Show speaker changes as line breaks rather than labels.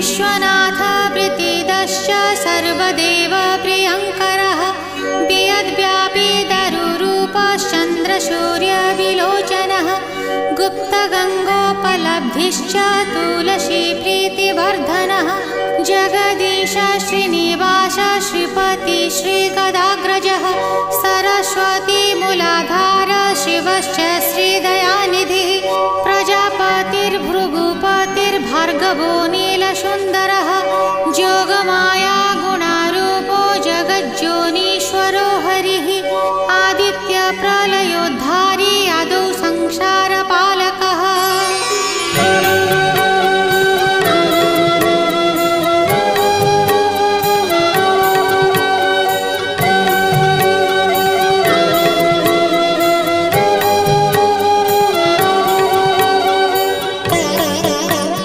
विश्वनाथ प्रीतिदश्च सर्वदेव प्रियङ्करः वियद्व्यापी दारुरूपश्चन्द्रसूर्यविलोचनः गुप्तगङ्गोपलब्धिश्च तुलसीप्रीतिवर्धनः जगदीश श्रीनिवास श्रीपति श्रीगदाग्रजः सरस्वतीमूलाधार शिवश्च श्रीदयानिधिः प्रजापतिर्भृगुपतिर्भार्गवो नीलसुन्दरः जोगमाया